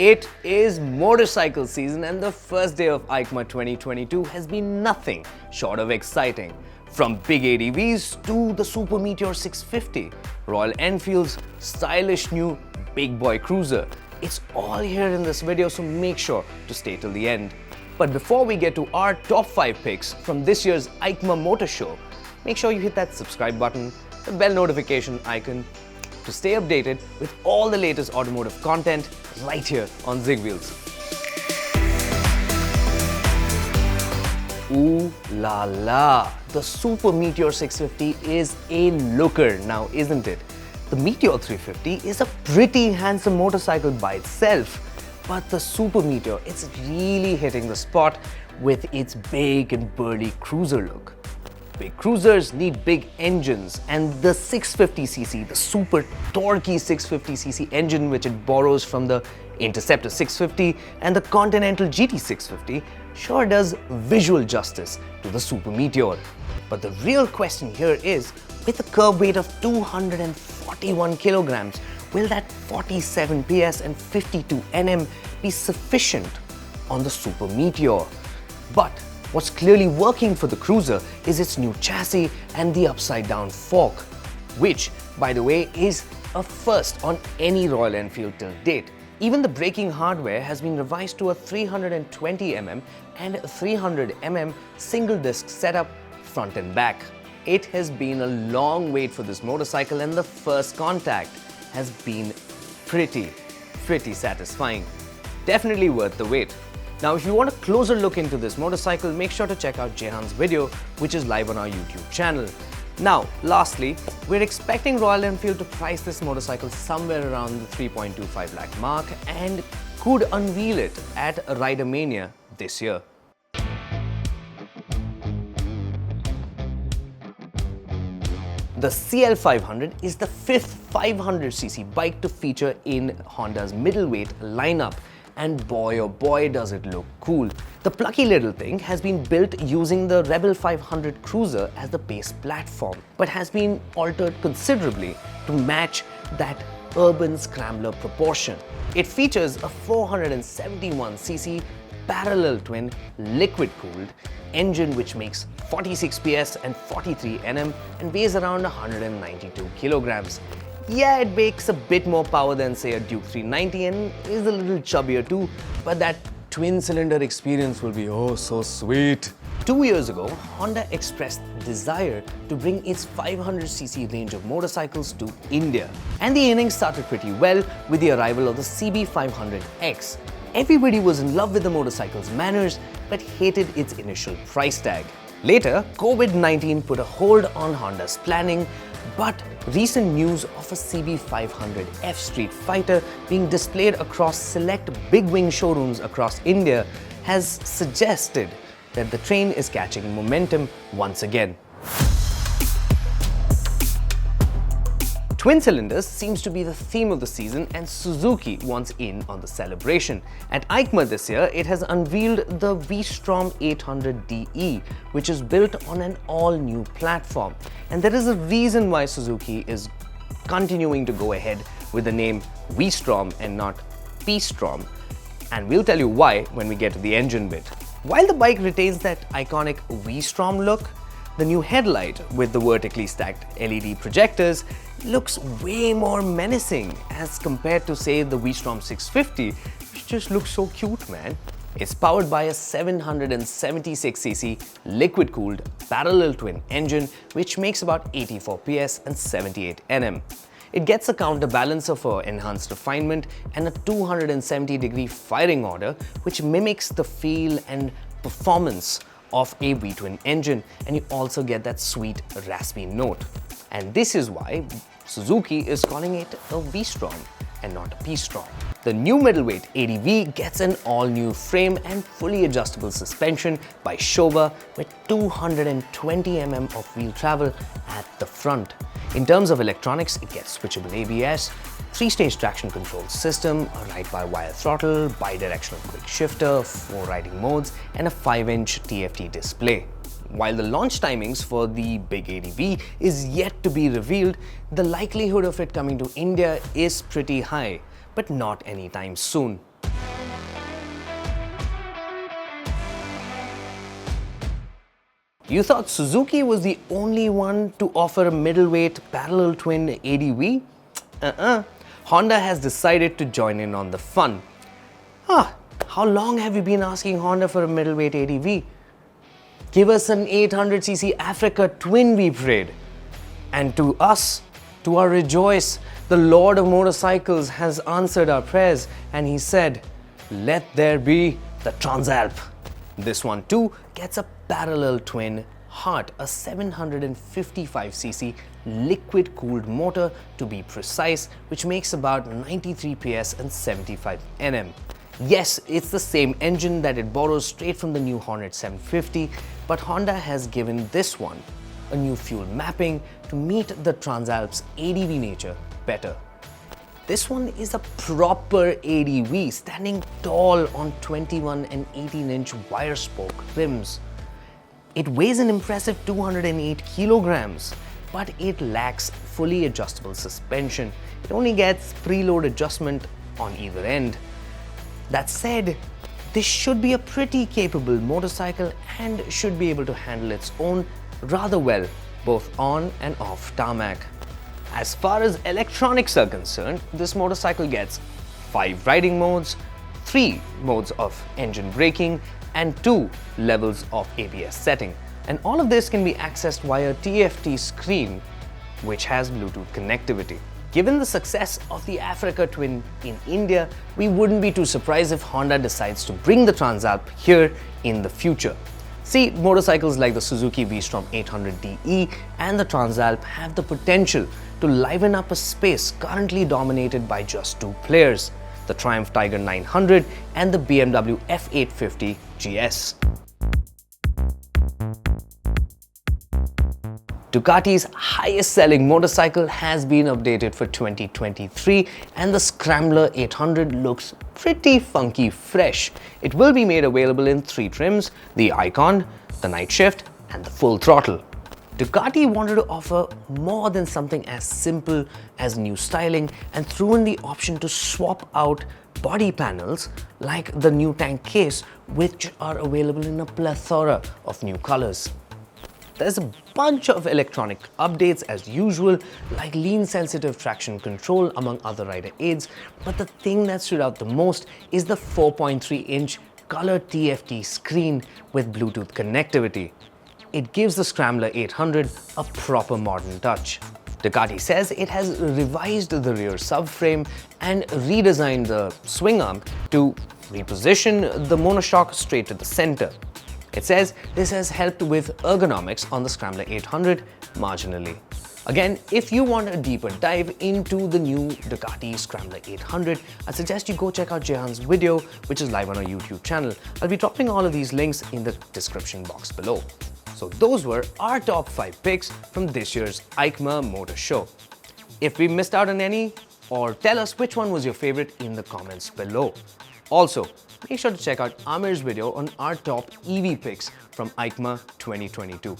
It is motorcycle season and the first day of EICMA 2022 has been nothing short of exciting. From big ADVs to the Super Meteor 650, Royal Enfield's stylish new big boy cruiser. It's all here in this video, so make sure to stay till the end. But before we get to our top 5 picks from this year's EICMA Motor Show, make sure you hit that subscribe button, the bell notification icon, to stay updated with all the latest automotive content right here on ZigWheels. Ooh la la! The Super Meteor 650 is a looker now, isn't it? The Meteor 350 is a pretty handsome motorcycle by itself, but the Super Meteor, it's really hitting the spot with its big and burly cruiser look. Big cruisers need big engines, and the 650cc, the super torquey 650cc engine which it borrows from the Interceptor 650 and the Continental GT 650 sure does visual justice to the Super Meteor. But the real question here is, with a curb weight of 241 kilograms, will that 47 PS and 52 Nm be sufficient on the Super Meteor? But what's clearly working for the cruiser is its new chassis and the upside down fork, which, by the way, is a first on any Royal Enfield till date. Even the braking hardware has been revised to a 320mm and 300mm single disc setup front and back. It has been a long wait for this motorcycle, and the first contact has been pretty satisfying. Definitely worth the wait. Now, if you want a closer look into this motorcycle, make sure to check out Jehan's video, which is live on our YouTube channel. Now, lastly, we're expecting Royal Enfield to price this motorcycle somewhere around the 3.25 lakh mark and could unveil it at Ridermania this year. The CL500 is the fifth 500cc bike to feature in Honda's middleweight lineup. And boy oh boy does it look cool. The plucky little thing has been built using the Rebel 500 Cruiser as the base platform, but has been altered considerably to match that urban scrambler proportion. It features a 471cc parallel twin liquid-cooled engine which makes 46 PS and 43 Nm and weighs around 192 kilograms. Yeah, it makes a bit more power than say a Duke 390 and is a little chubbier too, but that twin-cylinder experience will be oh so sweet. 2 years ago, Honda expressed desire to bring its 500cc range of motorcycles to India. And the innings started pretty well with the arrival of the CB500X. Everybody was in love with the motorcycle's manners, but hated its initial price tag. Later, COVID-19 put a hold on Honda's planning, but recent news of a CB500F Street Fighter being displayed across select big wing showrooms across India has suggested that the train is catching momentum once again. Twin cylinders seems to be the theme of the season, and Suzuki wants in on the celebration. At EICMA this year, it has unveiled the V-Strom 800DE, which is built on an all-new platform. And there is a reason why Suzuki is continuing to go ahead with the name V-Strom and not P-Strom. And we'll tell you why when we get to the engine bit. While the bike retains that iconic V-Strom look, the new headlight with the vertically stacked LED projectors looks way more menacing as compared to, say, the V-Strom 650, which just looks so cute, man. It's powered by a 776cc liquid-cooled parallel twin engine which makes about 84 PS and 78 Nm. It gets a counterbalancer for enhanced refinement and a 270-degree firing order which mimics the feel and performance of a V-twin engine, and you also get that sweet raspy note. And this is why Suzuki is calling it a V-Strom and not a P-Strom. The new middleweight ADV gets an all-new frame and fully adjustable suspension by Showa with 220mm of wheel travel at the front. In terms of electronics, it gets switchable ABS, 3-stage traction control system, a ride-by-wire throttle, bi-directional quick shifter, 4 riding modes, and a 5-inch TFT display. While the launch timings for the big ADV is yet to be revealed, the likelihood of it coming to India is pretty high, but not anytime soon. You thought Suzuki was the only one to offer a middleweight parallel twin ADV? Honda has decided to join in on the fun. How long have you been asking Honda for a middleweight ADV? Give us an 800cc Africa twin, we prayed. And to us, to our rejoice, the Lord of Motorcycles has answered our prayers, and he said, let there be the Transalp. This one too gets a parallel twin heart, a 755cc liquid-cooled motor to be precise, which makes about 93 PS and 75 Nm. Yes, it's the same engine that it borrows straight from the new Hornet 750, but Honda has given this one a new fuel mapping to meet the Transalp's ADV nature better. This one is a proper ADV, standing tall on 21 and 18-inch wire spoke rims. It weighs an impressive 208 kilograms, but it lacks fully adjustable suspension. It only gets preload adjustment on either end. That said, this should be a pretty capable motorcycle and should be able to handle its own rather well, both on and off tarmac. As far as electronics are concerned, this motorcycle gets 5 riding modes, 3 modes of engine braking, and 2 levels of ABS setting. And all of this can be accessed via TFT screen, which has Bluetooth connectivity. Given the success of the Africa Twin in India, we wouldn't be too surprised if Honda decides to bring the Transalp here in the future. See, motorcycles like the Suzuki V-Strom 800DE and the Transalp have the potential to liven up a space currently dominated by just 2 players, the Triumph Tiger 900 and the BMW F850 GS. Ducati's highest selling motorcycle has been updated for 2023 and the Scrambler 800 looks pretty funky fresh. It will be made available in 3 trims, the Icon, the Night Shift and the Full Throttle. Ducati wanted to offer more than something as simple as new styling and threw in the option to swap out body panels like the new tank case, which are available in a plethora of new colors. There's a bunch of electronic updates as usual, like lean sensitive traction control among other rider aids, but the thing that stood out the most is the 4.3-inch color TFT screen with Bluetooth connectivity. It gives the Scrambler 800 a proper modern touch. Ducati says it has revised the rear subframe and redesigned the swing arm to reposition the monoshock straight to the center. It says this has helped with ergonomics on the Scrambler 800 marginally. Again, if you want a deeper dive into the new Ducati Scrambler 800, I suggest you go check out Jehan's video, which is live on our YouTube channel. I'll be dropping all of these links in the description box below. So those were our top 5 picks from this year's EICMA Motor Show. If we missed out on any, or tell us which one was your favorite in the comments below. Also, make sure to check out Amir's video on our top EV picks from EICMA 2022.